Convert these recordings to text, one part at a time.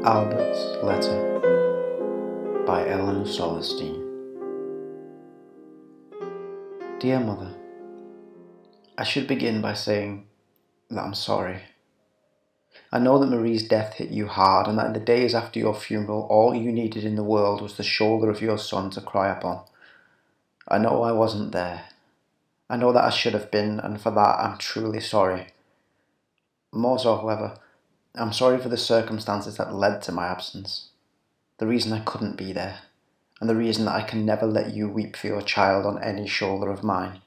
Albert's Letter by Eleanor Solerstein. Dear Mother, I should begin by saying that I'm sorry. I know that Marie's death hit you hard, and that in the days after your funeral all you needed in the world was the shoulder of your son to cry upon. I know I wasn't there. I know that I should have been, and for that I'm truly sorry. More so, however, I'm sorry for the circumstances that led to my absence, the reason I couldn't be there, and the reason that I can never let you weep for your child on any shoulder of mine.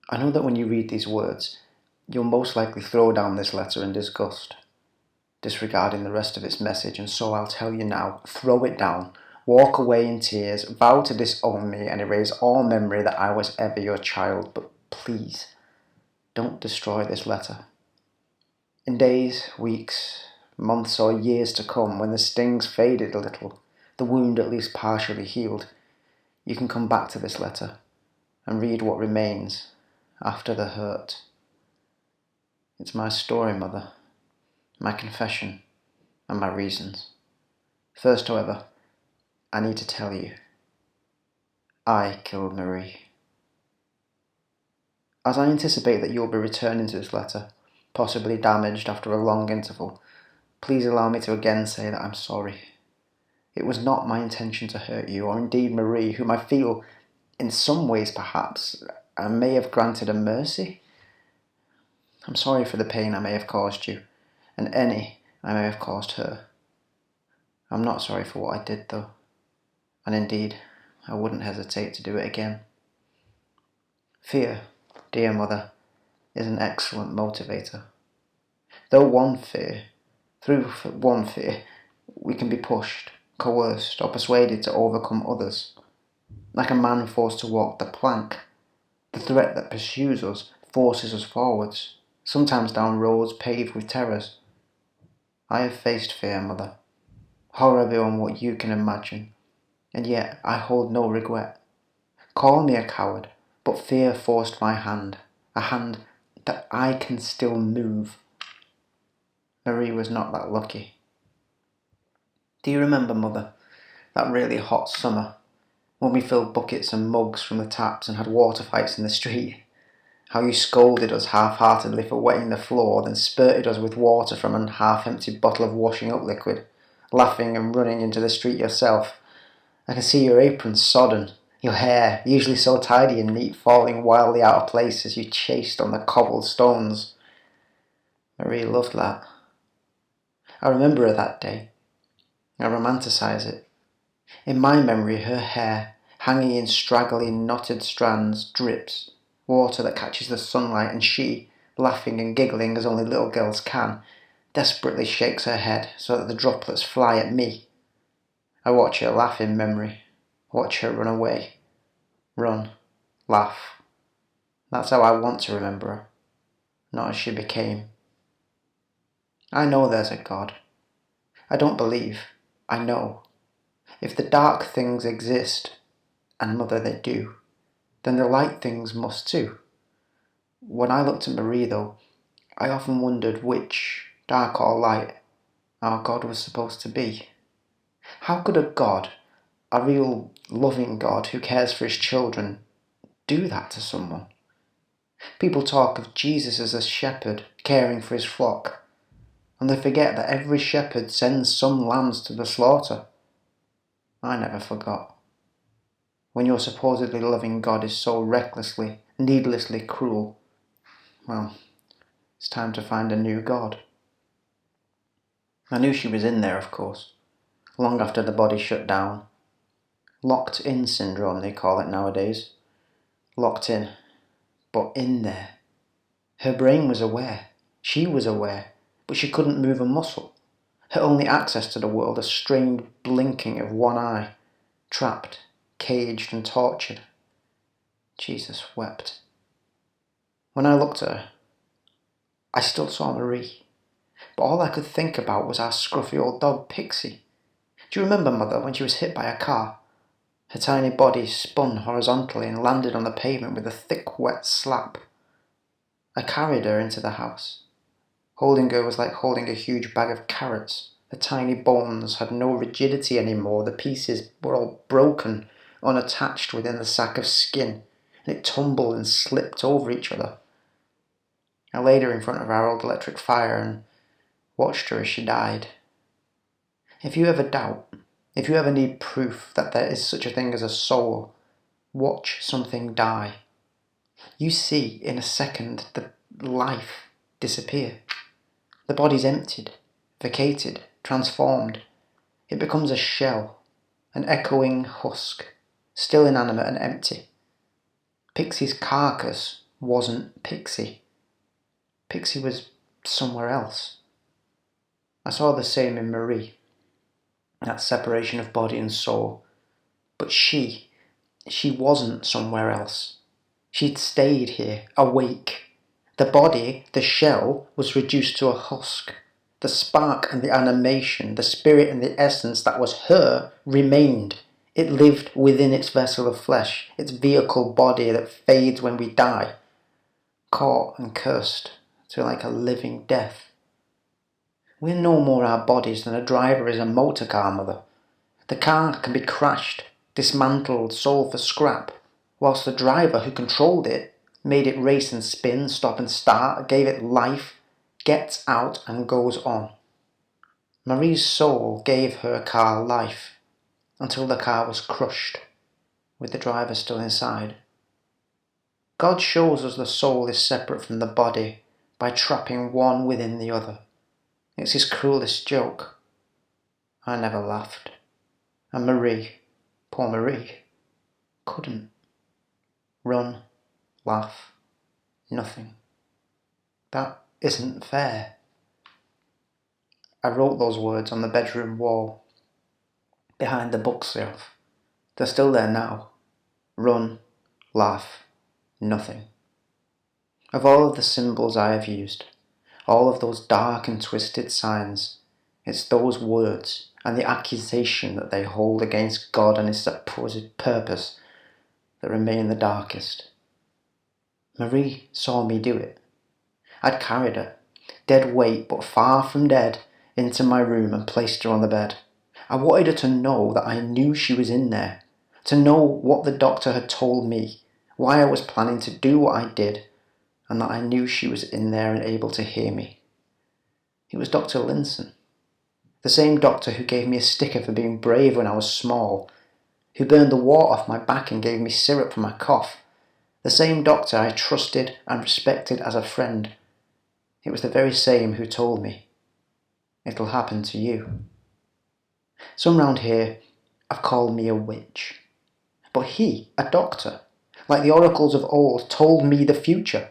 I know that when you read these words, you'll most likely throw down this letter in disgust, disregarding the rest of its message, and so I'll tell you now, throw it down, walk away in tears, vow to disown me and erase all memory that I was ever your child, but please, don't destroy this letter. In days, weeks, months or years to come, when the stings faded a little, the wound at least partially healed, you can come back to this letter and read what remains after the hurt. It's my story, Mother, my confession, and my reasons. First, however, I need to tell you, I killed Marie. As I anticipate that you'll be returning to this letter, possibly damaged after a long interval, please allow me to again say that I'm sorry. It was not my intention to hurt you, or indeed Marie, whom I feel, in some ways perhaps, I may have granted a mercy. I'm sorry for the pain I may have caused you, and any I may have caused her. I'm not sorry for what I did, though, and indeed, I wouldn't hesitate to do it again. Fear, dear Mother, is an excellent motivator. Through one fear, we can be pushed, coerced, or persuaded to overcome others. Like a man forced to walk the plank, the threat that pursues us forces us forwards, sometimes down roads paved with terrors. I have faced fear, Mother, horror beyond what you can imagine, and yet I hold no regret. Call me a coward, but fear forced my hand, a hand that I can still move. Marie was not that lucky. Do you remember, Mother, that really hot summer, when we filled buckets and mugs from the taps and had water fights in the street? How you scolded us half-heartedly for wetting the floor, then spurted us with water from a half-empty bottle of washing-up liquid, laughing and running into the street yourself. I can see your apron sodden, your hair, usually so tidy and neat, falling wildly out of place as you chased on the cobbled stones. Marie loved that. I remember her that day. I romanticize it. In my memory, her hair, hanging in straggly, knotted strands, drips, water that catches the sunlight, and she, laughing and giggling as only little girls can, desperately shakes her head so that the droplets fly at me. I watch her laugh in memory, watch her run away, run, laugh. That's how I want to remember her, not as she became. I know there's a God. I don't believe, I know. If the dark things exist, and Mother, they do, then the light things must too. When I looked at Marie, though, I often wondered which, dark or light, our God was supposed to be. How could a God, a real loving God who cares for his children, do that to someone? People talk of Jesus as a shepherd caring for his flock, and they forget that every shepherd sends some lambs to the slaughter. I never forgot. When your supposedly loving God is so recklessly, needlessly cruel, well, it's time to find a new God. I knew she was in there, of course, long after the body shut down. Locked in syndrome, they call it nowadays. Locked in, but in there. Her brain was aware, she was aware, but she couldn't move a muscle. Her only access to the world a strained blinking of one eye, trapped, caged and tortured. Jesus wept. When I looked at her, I still saw Marie, but all I could think about was our scruffy old dog Pixie. Do you remember, Mother, when she was hit by a car? Her tiny body spun horizontally and landed on the pavement with a thick, wet slap. I carried her into the house. Holding her was like holding a huge bag of carrots, The tiny bones had no rigidity anymore. The pieces were all broken, unattached within the sack of skin, and it tumbled and slipped over each other. I laid her in front of our old electric fire and watched her as she died. If you ever doubt, if you ever need proof that there is such a thing as a soul, watch something die. You see in a second the life disappear. The body's emptied, vacated, transformed. It becomes a shell, an echoing husk, still inanimate and empty. Pixie's carcass wasn't Pixie. Pixie was somewhere else. I saw the same in Marie, that separation of body and soul. But she wasn't somewhere else. She'd stayed here, awake. The body, the shell, was reduced to a husk. The spark and the animation, the spirit and the essence that was her remained. It lived within its vessel of flesh, its vehicle body that fades when we die, caught and cursed to like a living death. We're no more our bodies than a driver is a motor car, mother. The car can be crashed, dismantled, sold for scrap, whilst the driver who controlled it, made it race and spin, stop and start, gave it life, gets out and goes on. Marie's soul gave her car life, until the car was crushed, with the driver still inside. God shows us the soul is separate from the body by trapping one within the other. It's his cruelest joke. I never laughed. And Marie, poor Marie, couldn't. Run, laugh, nothing. That isn't fair. I wrote those words on the bedroom wall, behind the bookshelf. They're still there now. Run, laugh, nothing. Of all of the symbols I have used, all of those dark and twisted signs, it's those words and the accusation that they hold against God and his supposed purpose that remain the darkest. Marie saw me do it. I'd carried her, dead weight but far from dead, into my room and placed her on the bed. I wanted her to know that I knew she was in there, to know what the doctor had told me, why I was planning to do what I did, and that I knew she was in there and able to hear me. It was Dr. Linson, the same doctor who gave me a sticker for being brave when I was small, who burned the wart off my back and gave me syrup for my cough, the same doctor I trusted and respected as a friend. It was the very same who told me, "It'll happen to you." Some round here have called me a witch, but he, a doctor, like the oracles of old, told me the future.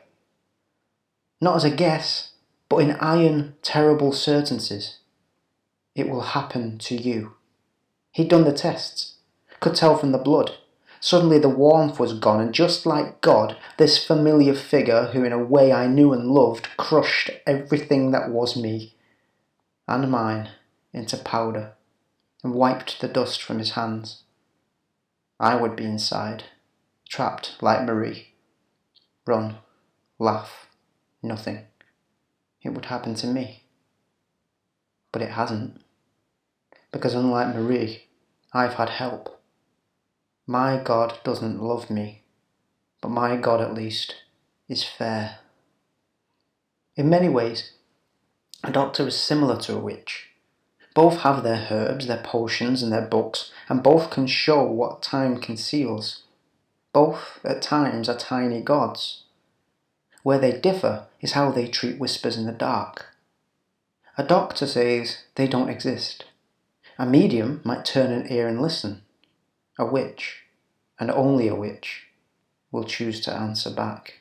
Not as a guess, but in iron, terrible certainties. It will happen to you. He'd done the tests, could tell from the blood. Suddenly the warmth was gone, and just like God, this familiar figure, who in a way I knew and loved, crushed everything that was me and mine into powder and wiped the dust from his hands. I would be inside, trapped like Marie. Run, laugh, nothing. It would happen to me. But it hasn't. Because unlike Marie, I've had help. My God doesn't love me, but my God at least is fair. In many ways, a doctor is similar to a witch. Both have their herbs, their potions and their books, and both can show what time conceals. Both, at times, are tiny gods. Where they differ is how they treat whispers in the dark. A doctor says they don't exist. A medium might turn an ear and listen. A witch, and only a witch, will choose to answer back.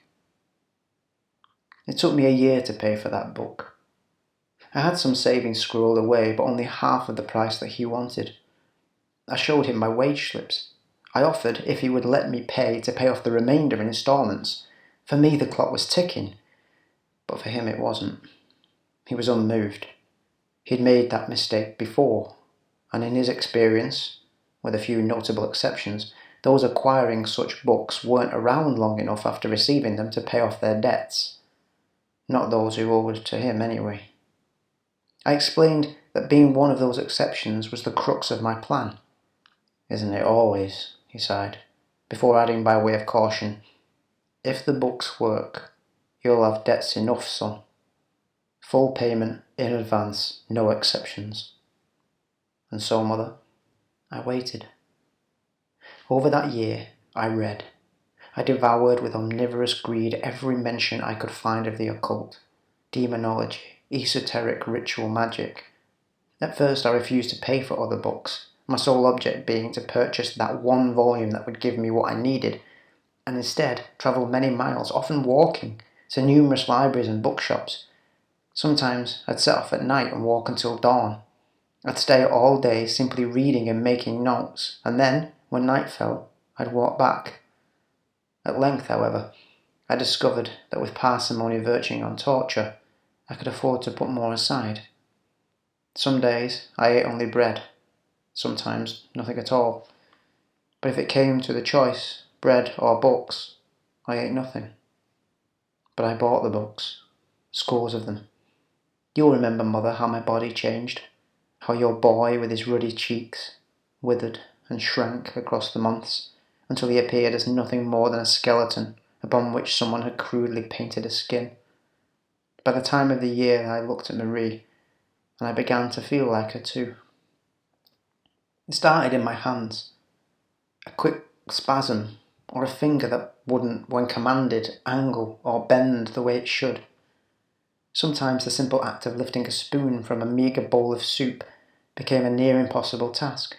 It took me a year to pay for that book. I had some savings squirreled away, but only half of the price that he wanted. I showed him my wage slips. I offered, if he would let me pay, to pay off the remainder in instalments. For me the clock was ticking, but for him it wasn't. He was unmoved. He'd made that mistake before, and in his experience, with a few notable exceptions, those acquiring such books weren't around long enough after receiving them to pay off their debts. Not those who owed to him anyway. I explained that being one of those exceptions was the crux of my plan. "Isn't it always?" he sighed, before adding by way of caution, "If the books work, you'll have debts enough, son. Full payment, in advance, no exceptions." And so, mother, I waited. Over that year, I read. I devoured with omnivorous greed every mention I could find of the occult, demonology, esoteric ritual magic. At first I refused to pay for other books, my sole object being to purchase that one volume that would give me what I needed, and instead travelled many miles, often walking, to numerous libraries and bookshops. Sometimes I'd set off at night and walk until dawn. I'd stay all day simply reading and making notes, and then, when night fell, I'd walk back. At length, however, I discovered that with parsimony verging on torture, I could afford to put more aside. Some days I ate only bread, sometimes nothing at all. But if it came to the choice, bread or books, I ate nothing. But I bought the books, scores of them. You'll remember, mother, how my body changed, how your boy with his ruddy cheeks withered and shrank across the months, until he appeared as nothing more than a skeleton upon which someone had crudely painted a skin. By the time of the year I looked at Marie, and I began to feel like her too. It started in my hands, a quick spasm, or a finger that wouldn't, when commanded, angle or bend the way it should. Sometimes the simple act of lifting a spoon from a meagre bowl of soup became a near impossible task.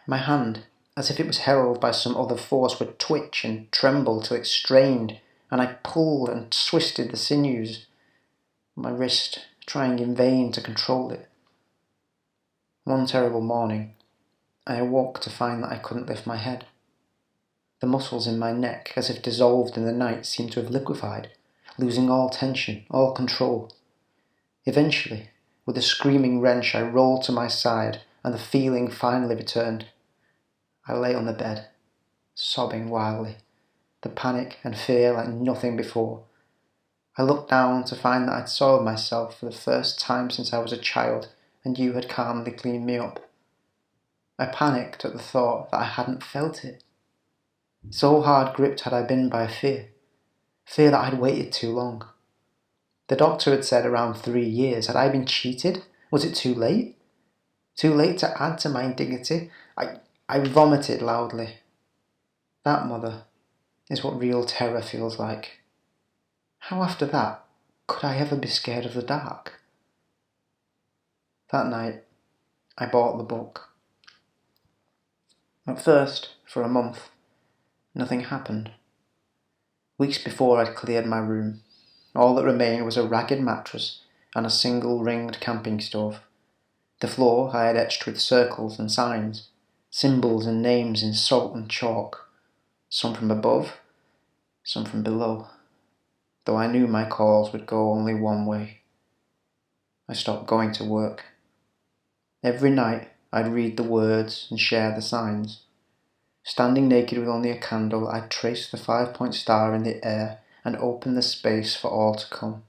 My hand, as if it was held by some other force, would twitch and tremble till it strained, and I pulled and twisted the sinews, my wrist trying in vain to control it. One terrible morning, I awoke to find that I couldn't lift my head. The muscles in my neck, as if dissolved in the night, seemed to have liquefied, losing all tension, all control. Eventually, with a screaming wrench, I rolled to my side, and the feeling finally returned. I lay on the bed, sobbing wildly, the panic and fear like nothing before. I looked down to find that I'd soiled myself for the first time since I was a child, and you had calmly cleaned me up. I panicked at the thought that I hadn't felt it. So hard gripped had I been by fear that I'd waited too long. The doctor had said around 3 years. Had I been cheated? Was it too late? Too late to add to my indignity? I vomited loudly. That, mother, is what real terror feels like. How after that could I ever be scared of the dark? That night, I bought the book. At first, for a month, nothing happened. Weeks before I'd cleared my room. All that remained was a ragged mattress and a single ringed camping stove. The floor I had etched with circles and signs, symbols and names in salt and chalk, some from above, some from below, though I knew my calls would go only one way. I stopped going to work. Every night I'd read the words and share the signs. Standing naked with only a candle, I'd trace the 5-point star in the air and open the space for all to come.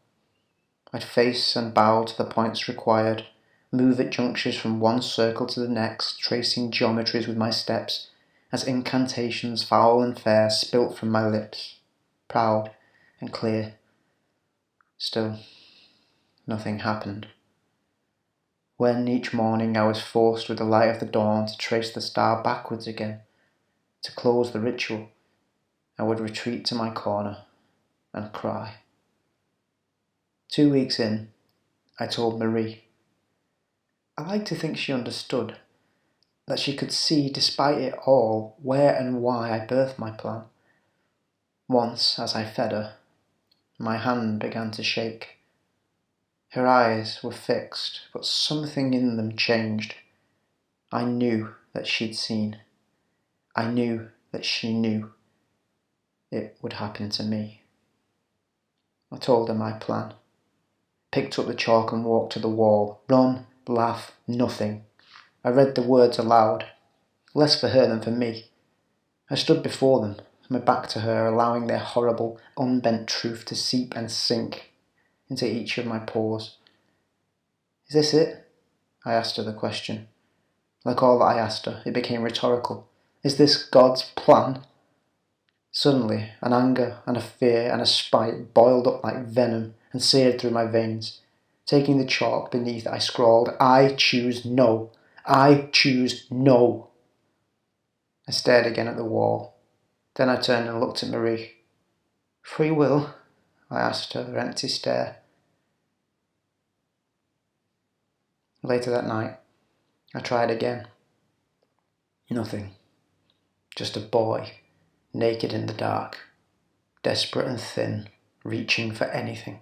I'd face and bow to the points required, move at junctures from one circle to the next, tracing geometries with my steps, as incantations foul and fair spilt from my lips, proud and clear. Still, nothing happened. When each morning I was forced with the light of the dawn to trace the star backwards again, to close the ritual, I would retreat to my corner and cry. 2 weeks in, I told Marie. I like to think she understood, that she could see, despite it all, where and why I birthed my plan. Once, as I fed her, my hand began to shake. Her eyes were fixed, but something in them changed. I knew that she'd seen. I knew that she knew. It would happen to me. I told her my plan. Picked up the chalk and walked to the wall. Run, laugh, nothing. I read the words aloud, less for her than for me. I stood before them, my back to her, allowing their horrible, unbent truth to seep and sink into each of my pores. Is this it? I asked her the question. Like all that I asked her, it became rhetorical. Is this God's plan? Suddenly, an anger and a fear and a spite boiled up like venom and seared through my veins. Taking the chalk beneath, I scrawled, "I choose no. I choose no." I stared again at the wall. Then I turned and looked at Marie. "Free will?" I asked her empty stare. Later that night, I tried again. Nothing. Just a boy, naked in the dark, desperate and thin, reaching for anything.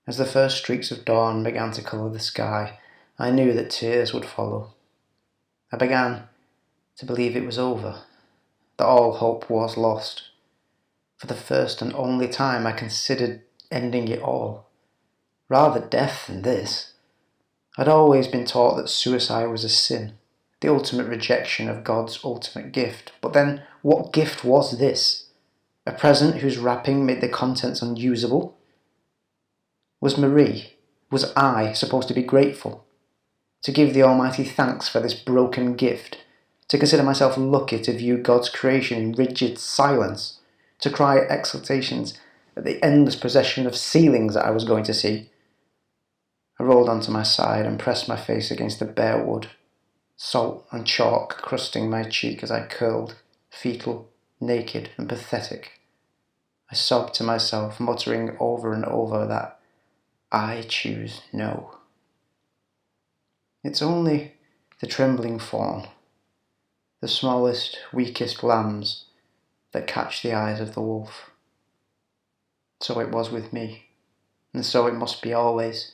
As the first streaks of dawn began to colour the sky, I knew that tears would follow. I began to believe it was over, that all hope was lost. For the first and only time I considered ending it all. Rather death than this. I'd always been taught that suicide was a sin, the ultimate rejection of God's ultimate gift. But then, what gift was this? A present whose wrapping made the contents unusable? Was I supposed to be grateful? To give the Almighty thanks for this broken gift? To consider myself lucky to view God's creation in rigid silence? To cry exultations at the endless procession of ceilings that I was going to see? I rolled onto my side and pressed my face against the bare wood, salt and chalk crusting my cheek as I curled, fetal, naked and pathetic. I sobbed to myself, muttering over and over that I choose no. It's only the trembling fawn, the smallest, weakest lambs that catch the eyes of the wolf. So it was with me, and so it must be always,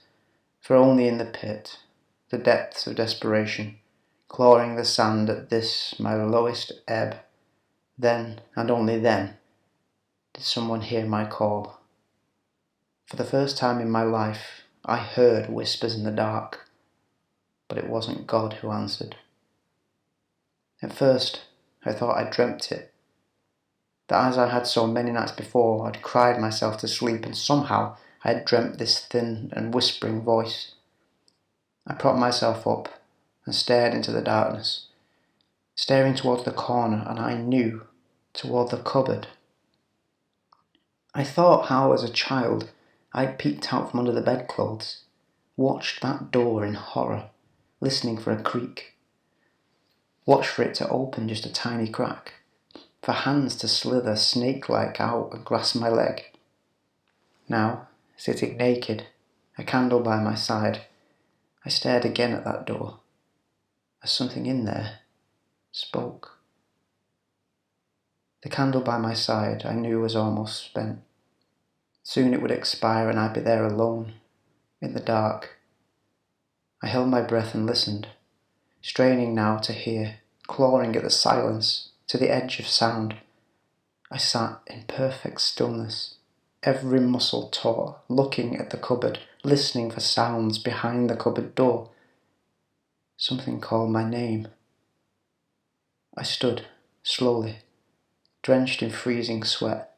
for only in the pit, the depths of desperation, clawing the sand at this my lowest ebb, then, and only then, did someone hear my call. For the first time in my life, I heard whispers in the dark, but it wasn't God who answered. At first, I thought I dreamt it, that as I had so many nights before, I'd cried myself to sleep, and somehow I had dreamt this thin and whispering voice. I propped myself up and stared into the darkness, staring towards the corner, and I knew, toward the cupboard. I thought how, as a child, I'd peeked out from under the bedclothes, watched that door in horror, listening for a creak, watched for it to open just a tiny crack, for hands to slither snake-like out and grasp my leg. Now, sitting naked, a candle by my side, I stared again at that door, as something in there spoke. The candle by my side I knew was almost spent. Soon it would expire and I'd be there alone, in the dark. I held my breath and listened, straining now to hear, clawing at the silence, to the edge of sound. I sat in perfect stillness, every muscle taut, looking at the cupboard, listening for sounds behind the cupboard door. Something called my name. I stood, slowly, drenched in freezing sweat.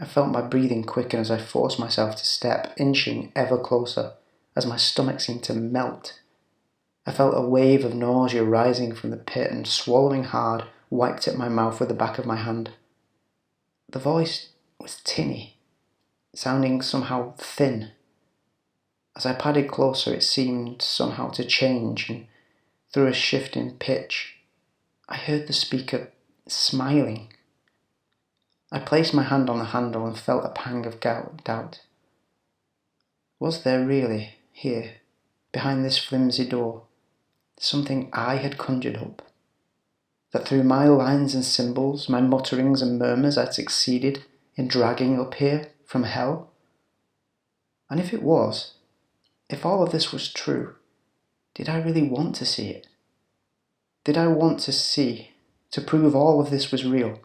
I felt my breathing quicken as I forced myself to step, inching ever closer, as my stomach seemed to melt. I felt a wave of nausea rising from the pit and, swallowing hard, wiped at my mouth with the back of my hand. The voice was tinny, sounding somehow thin. As I padded closer, it seemed somehow to change, and through a shift in pitch, I heard the speaker smiling. I placed my hand on the handle and felt a pang of doubt. Was there really, here, behind this flimsy door, something I had conjured up? That through my lines and symbols, my mutterings and murmurs, I'd succeeded in dragging up here from hell? And if it was, if all of this was true, did I really want to see it? Did I want to see, to prove all of this was real?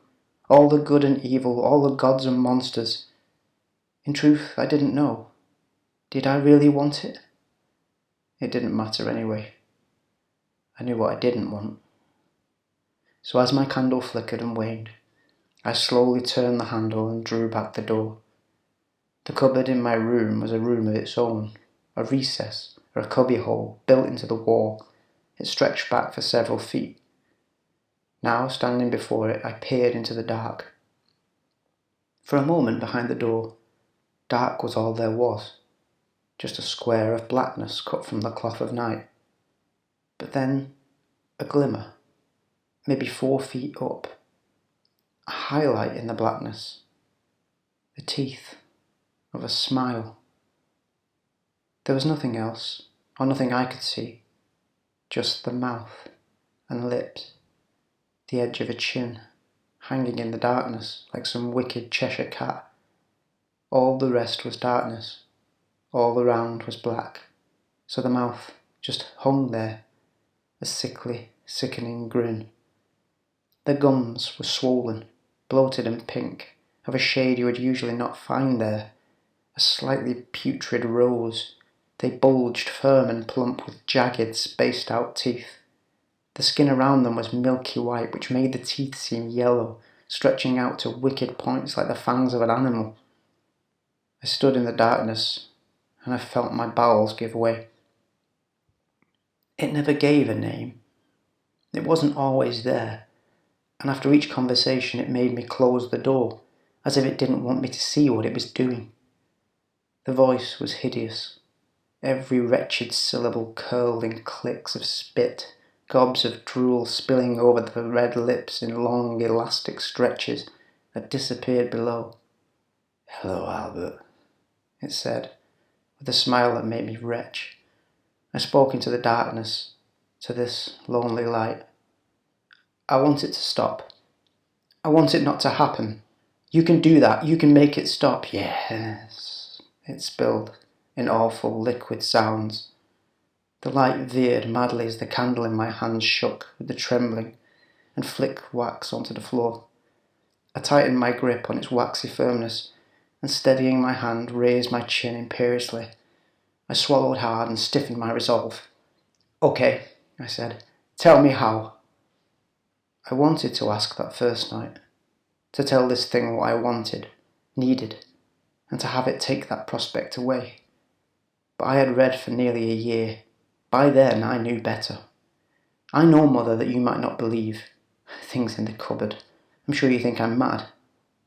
All the good and evil, all the gods and monsters? In truth, I didn't know. Did I really want it? It didn't matter anyway. I knew what I didn't want. So as my candle flickered and waned, I slowly turned the handle and drew back the door. The cupboard in my room was a room of its own, a recess, or a cubbyhole built into the wall. It stretched back for several feet. Now, standing before it, I peered into the dark. For a moment behind the door, dark was all there was, just a square of blackness cut from the cloth of night. But then, a glimmer, maybe 4 feet up, a highlight in the blackness, the teeth of a smile. There was nothing else, or nothing I could see, just the mouth and lips, the edge of a chin, hanging in the darkness like some wicked Cheshire cat. All the rest was darkness, all around was black, so the mouth just hung there, a sickly, sickening grin. The gums were swollen, bloated and pink, of a shade you would usually not find there, a slightly putrid rose. They bulged firm and plump with jagged, spaced-out teeth. The skin around them was milky white, which made the teeth seem yellow, stretching out to wicked points like the fangs of an animal. I stood in the darkness, and I felt my bowels give way. It never gave a name. It wasn't always there, and after each conversation it made me close the door, as if it didn't want me to see what it was doing. The voice was hideous. Every wretched syllable curled in clicks of spit, gobs of drool spilling over the red lips in long elastic stretches that disappeared below. "Hello, Albert," it said, with a smile that made me retch. I spoke into the darkness, to this lonely light. "I want it to stop. I want it not to happen. You can do that. You can make it stop." "Yes," it spilled, in awful liquid sounds. The light veered madly as the candle in my hands shook with the trembling and flicked wax onto the floor. I tightened my grip on its waxy firmness and, steadying my hand, raised my chin imperiously. I swallowed hard and stiffened my resolve. "Okay," I said. "Tell me how." I wanted to ask that first night, to tell this thing what I wanted, needed, and to have it take that prospect away. But I had read for nearly a year. By then I knew better. "I know, Mother, that you might not believe. Things in the cupboard. I'm sure you think I'm mad.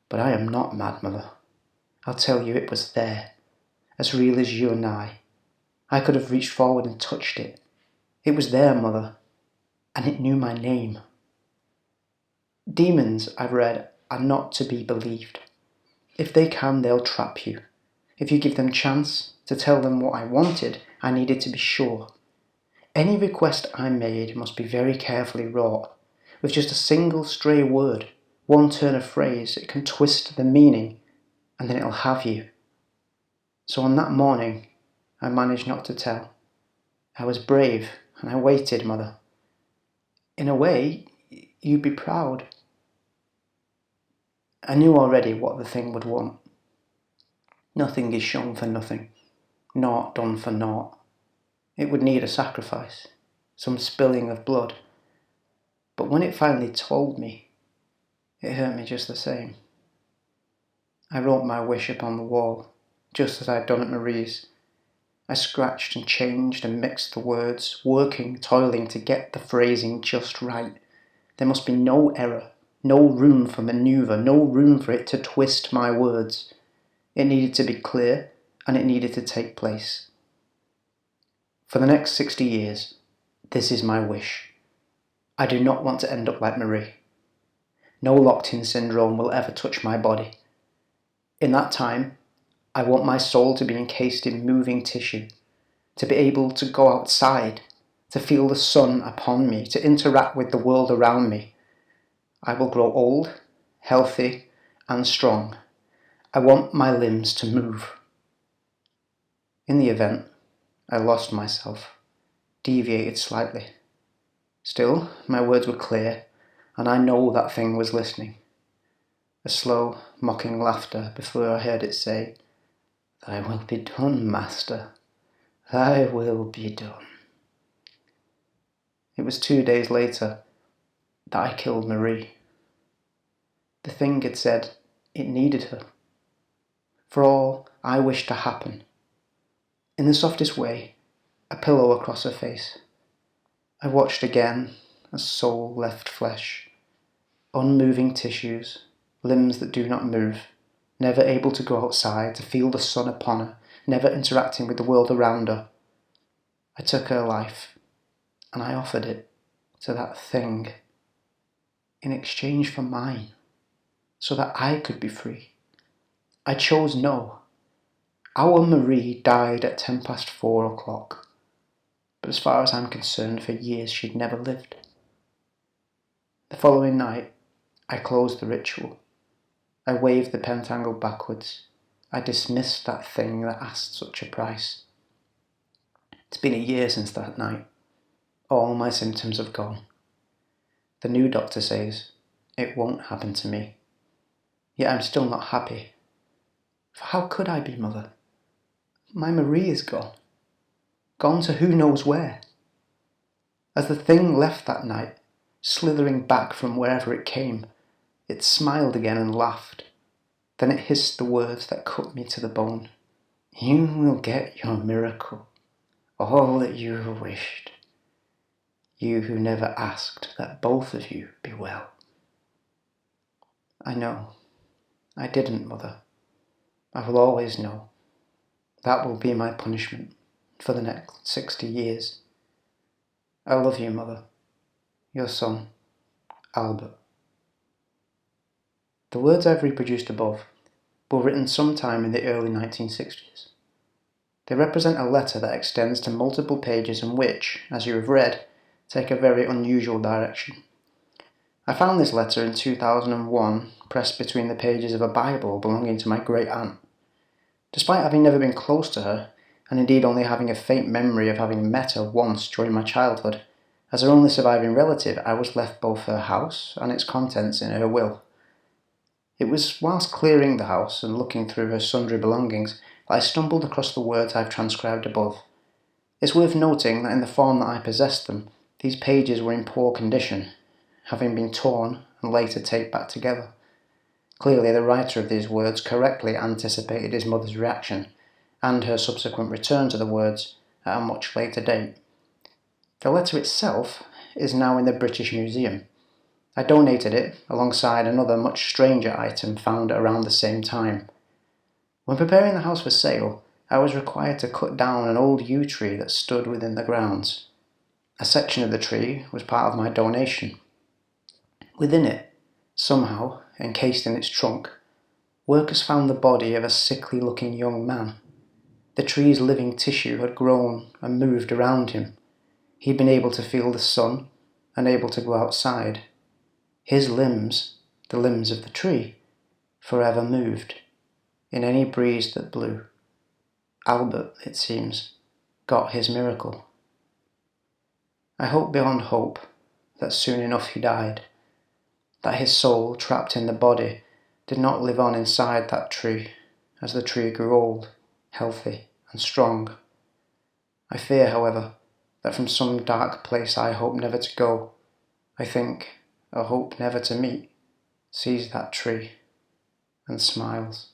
But I am not mad, Mother. I'll tell you, it was there, as real as you and I. I could have reached forward and touched it. It was there, Mother, and it knew my name." Demons, I've read, are not to be believed. If they can, they'll trap you. If you give them chance to tell them what I wanted, I needed to be sure. Any request I made must be very carefully wrought. With just a single stray word, one turn of phrase, it can twist the meaning, and then it'll have you. So on that morning, I managed not to tell. I was brave, and I waited, Mother. In a way, you'd be proud. I knew already what the thing would want. Nothing is shown for nothing, naught done for naught. It would need a sacrifice, some spilling of blood. But when it finally told me, it hurt me just the same. I wrote my wish upon the wall, just as I had done at Marie's. I scratched and changed and mixed the words, working, toiling to get the phrasing just right. There must be no error, no room for manoeuvre, no room for it to twist my words. It needed to be clear, and it needed to take place. For the next 60 years, this is my wish. I do not want to end up like Marie. No locked-in syndrome will ever touch my body. In that time, I want my soul to be encased in moving tissue, to be able to go outside, to feel the sun upon me, to interact with the world around me. I will grow old, healthy, and strong. I want my limbs to move. In the event, I lost myself, deviated slightly. Still, my words were clear, and I know that thing was listening. A slow, mocking laughter before I heard it say, "Thy will be done, Master. Thy will be done." It was 2 days later that I killed Marie. The thing had said it needed her. For all I wished to happen. In the softest way, a pillow across her face. I watched again as soul left flesh, unmoving tissues, limbs that do not move, never able to go outside to feel the sun upon her, never interacting with the world around her. I took her life, and I offered it to that thing in exchange for mine, so that I could be free. I chose no. Our Marie died at 4:10, but as far as I'm concerned, for years she'd never lived. The following night, I closed the ritual. I waved the pentangle backwards. I dismissed that thing that asked such a price. It's been a year since that night. All my symptoms have gone. The new doctor says it won't happen to me. Yet I'm still not happy. For how could I be, Mother? My Marie is gone. Gone to who knows where. As the thing left that night, slithering back from wherever it came, it smiled again and laughed. Then it hissed the words that cut me to the bone. You will get your miracle, all that you have wished. You who never asked that both of you be well. I know. I didn't, Mother. I will always know. That will be my punishment for the next 60 years. I love you, Mother. Your son, Albert. The words I've reproduced above were written sometime in the early 1960s. They represent a letter that extends to multiple pages and which, as you have read, take a very unusual direction. I found this letter in 2001 pressed between the pages of a Bible belonging to my great-aunt. Despite having never been close to her, and indeed only having a faint memory of having met her once during my childhood, as her only surviving relative, I was left both her house and its contents in her will. It was whilst clearing the house and looking through her sundry belongings that I stumbled across the words I've transcribed above. It's worth noting that in the form that I possessed them, these pages were in poor condition, having been torn and later taped back together. Clearly, the writer of these words correctly anticipated his mother's reaction, and her subsequent return to the words at a much later date. The letter itself is now in the British Museum. I donated it alongside another much stranger item found around the same time. When preparing the house for sale, I was required to cut down an old yew tree that stood within the grounds. A section of the tree was part of my donation. Within it, somehow, encased in its trunk, workers found the body of a sickly-looking young man. The tree's living tissue had grown and moved around him. He'd been able to feel the sun and able to go outside. His limbs, the limbs of the tree, forever moved, in any breeze that blew. Albert, it seems, got his miracle. I hope beyond hope that soon enough he died, that his soul, trapped in the body, did not live on inside that tree as the tree grew old, healthy, and strong. I fear, however, that from some dark place I hope never to go, I think, a hope never to meet, sees that tree and smiles.